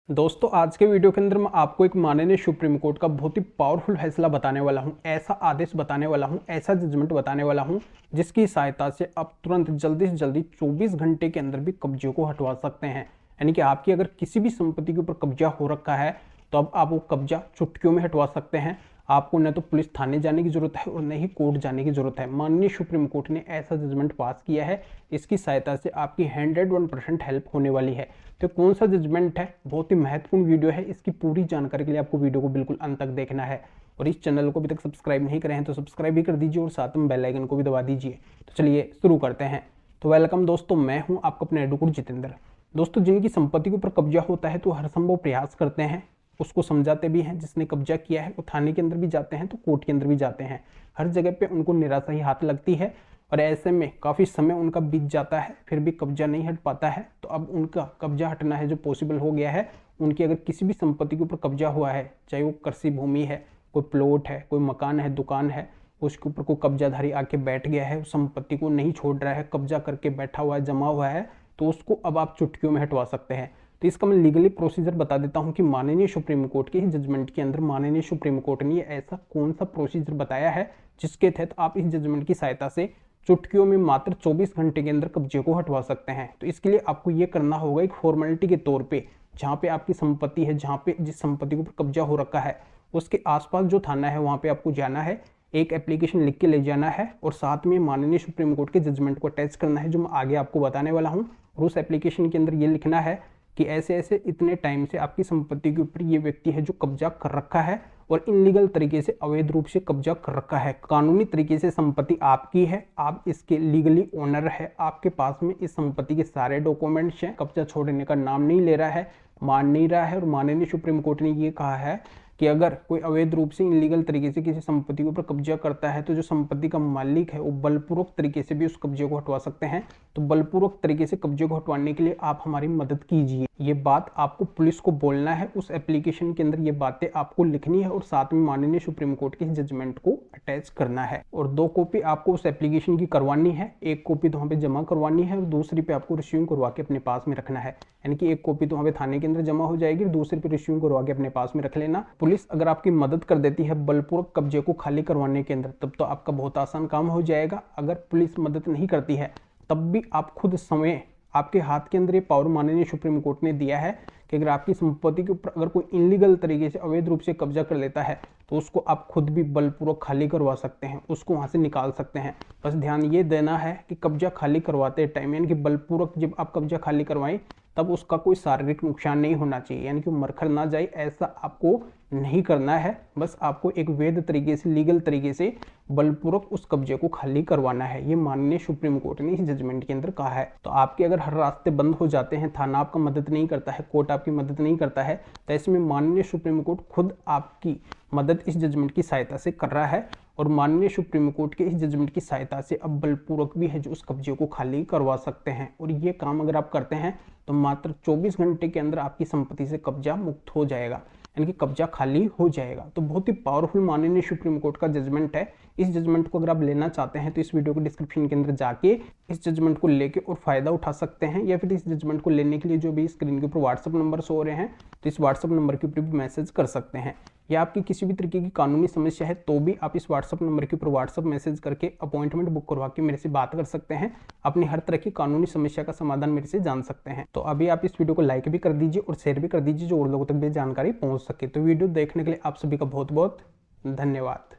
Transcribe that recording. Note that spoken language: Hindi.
दोस्तों आज के वीडियो के अंदर मैं आपको एक माननीय सुप्रीम कोर्ट का बहुत ही पावरफुल फैसला बताने वाला हूं, ऐसा आदेश बताने वाला हूं, ऐसा जजमेंट बताने वाला हूं जिसकी सहायता से आप तुरंत जल्दी से जल्दी 24 घंटे के अंदर भी कब्जे को हटवा सकते हैं। यानी कि आपकी अगर किसी भी संपत्ति के ऊपर कब्जा हो रखा है तो अब आप वो कब्जा चुटकियों में हटवा सकते हैं। आपको न तो पुलिस थाने जाने की जरूरत है और न ही कोर्ट जाने की जरूरत है। माननीय सुप्रीम कोर्ट ने ऐसा जजमेंट पास किया है, इसकी सहायता से आपकी 101% हेल्प होने वाली है। तो कौन सा जजमेंट है, बहुत ही महत्वपूर्ण वीडियो है। इसकी पूरी जानकारी के लिए आपको वीडियो को बिल्कुल अंत तक देखना है और इस चैनल को अभी तक सब्सक्राइब नहीं करे हैं तो सब्सक्राइब भी कर दीजिए और साथ में बेल आइकन को भी दबा दीजिए। तो चलिए शुरू करते हैं। तो वेलकम दोस्तों, मैं हूं आपका अपने एडवोकेट जितेंद्र। दोस्तों जिनकी संपत्ति के ऊपर कब्जा होता है तो हर संभव प्रयास करते हैं, उसको समझाते भी हैं। जिसने कब्जा किया है वो थाने के अंदर भी जाते हैं तो कोर्ट के अंदर भी जाते हैं। हर जगह पे उनको निराशा ही हाथ लगती है और ऐसे में काफ़ी समय उनका बीत जाता है, फिर भी कब्जा नहीं हट पाता है। तो अब उनका कब्जा हटना है जो पॉसिबल हो गया है। उनकी अगर किसी भी संपत्ति के ऊपर कब्जा हुआ है, चाहे वो कृषि भूमि है, कोई प्लॉट है, कोई मकान है, दुकान है, उसके ऊपर कोई कब्जाधारी आके बैठ गया है, उस संपत्ति को नहीं छोड़ रहा है, कब्जा करके बैठा हुआ है, जमा हुआ है, तो उसको अब आप चुटकियों में हटवा सकते हैं। तो इसका मैं लीगली प्रोसीजर बता देता हूं कि माननीय सुप्रीम कोर्ट के जजमेंट के अंदर माननीय सुप्रीम कोर्ट ने ऐसा कौन सा प्रोसीजर बताया है जिसके तहत आप इस जजमेंट की सहायता से चुटकियों में मात्र 24 घंटे के अंदर कब्जे को हटवा सकते हैं। तो इसके लिए आपको ये करना होगा एक फॉर्मेलिटी के तौर पे, जहाँ पे आपकी संपत्ति है, जहाँ पे जिस संपत्ति के ऊपर कब्जा हो रखा है उसके आसपास जो थाना है वहाँ पे आपको जाना है, एक एप्लीकेशन लिख के ले जाना है और साथ में माननीय सुप्रीम कोर्ट के जजमेंट को अटैच करना है जो मैं आगे आपको बताने वाला हूँ। और उस एप्लीकेशन के अंदर ये लिखना है कि ऐसे ऐसे इतने टाइम से आपकी संपत्ति के ऊपर ये व्यक्ति है जो कब्जा कर रखा है और इनलीगल तरीके से, अवैध रूप से कब्जा कर रखा है। कानूनी तरीके से संपत्ति आपकी है, आप इसके लीगली ओनर है, आपके पास में इस संपत्ति के सारे डॉक्यूमेंट्स हैं। कब्जा छोड़ने का नाम नहीं ले रहा है, मान नहीं रहा है। और माननीय सुप्रीम कोर्ट ने ये कहा है कि अगर कोई अवैध रूप से, इनलीगल तरीके से किसी संपत्ति के ऊपर कब्जा करता है तो जो संपत्ति का मालिक है वो बलपूर्वक तरीके से भी उस कब्जे को हटवा सकते हैं। तो बलपूर्वक तरीके से कब्जे को हटवाने के लिए आप हमारी मदद कीजिए। ये बात आपको पुलिस को बोलना है, उस एप्लीकेशन के अंदर ये बातें आपको लिखनी है और साथ में माननीय सुप्रीम कोर्ट के जजमेंट को अटैच करना है। और 2 कॉपी आपको उस एप्लीकेशन की करवानी है, 1 कॉपी तो वहाँ पे जमा करवानी है और दूसरी पे आपको रिसीव करवा के अपने पास में रखना है। यानी कि 1 कॉपी तो वहाँ पे थाने के अंदर जमा हो जाएगी, दूसरी पे रिसीव करवा के अपने पास में रख लेना। पुलिस अगर आपकी मदद कर देती है बलपूर्वक कब्जे को खाली करवाने के अंदर तब तो आपका बहुत आसान काम हो जाएगा। अगर पुलिस मदद नहीं करती है तब भी आप खुद समय, आपके हाथ के अंदर ये पावर माननीय सुप्रीम कोर्ट ने दिया है कि अगर आपकी संपत्ति के ऊपर अगर कोई इनलीगल तरीके से, अवैध रूप से कब्जा कर लेता है तो उसको आप खुद भी बलपूर्वक खाली करवा सकते हैं, उसको वहां से निकाल सकते हैं। बस ध्यान ये देना है कि कब्जा खाली करवाते टाइम, यानी कि बलपूर्वक जब आप कब्जा खाली करवाएं तब उसका कोई शारीरिक नुकसान नहीं होना चाहिए, यानी कि मरकर ना जाए, ऐसा आपको नहीं करना है। बस आपको एक वैध तरीके से, लीगल तरीके से बलपूर्वक उस कब्जे को खाली करवाना है। ये माननीय सुप्रीम कोर्ट ने इस जजमेंट के अंदर कहा है। तो आपके अगर हर रास्ते बंद हो जाते हैं, थाना आपका मदद नहीं करता है, कोर्ट आपकी मदद नहीं करता है, तो इसमें माननीय सुप्रीम कोर्ट खुद आपकी मदद इस जजमेंट की सहायता से कर रहा है। और माननीय सुप्रीम कोर्ट के इस जजमेंट की सहायता से अब बलपूर्वक भी है जो उस कब्जे को खाली करवा सकते हैं। और ये काम अगर आप करते हैं तो मात्र 24 घंटे के अंदर आपकी संपत्ति से कब्जा मुक्त हो जाएगा, यानी कि कब्जा खाली हो जाएगा। तो बहुत ही पावरफुल माननीय सुप्रीम कोर्ट का जजमेंट है। इस जजमेंट को अगर आप लेना चाहते हैं तो इस वीडियो के डिस्क्रिप्शन के अंदर जाके इस जजमेंट को लेके और फायदा उठा सकते हैं, या फिर इस जजमेंट को लेने के लिए जो भी स्क्रीन के ऊपर व्हाट्सअप नंबर शो हो रहे हैं तो इस व्हाट्सअप नंबर के ऊपर भी मैसेज कर सकते हैं। या आपकी किसी भी तरीके की कानूनी समस्या है तो भी आप इस व्हाट्सअप नंबर के ऊपर व्हाट्सअप मैसेज करके अपॉइंटमेंट बुक करवा के मेरे से बात कर सकते हैं, अपनी हर तरह की कानूनी समस्या का समाधान मेरे से जान सकते हैं। तो अभी आप इस वीडियो को लाइक भी कर दीजिए और शेयर भी कर दीजिए जो और लोगों तक भी जानकारी पहुंच सके। तो वीडियो देखने के लिए आप सभी का बहुत बहुत धन्यवाद।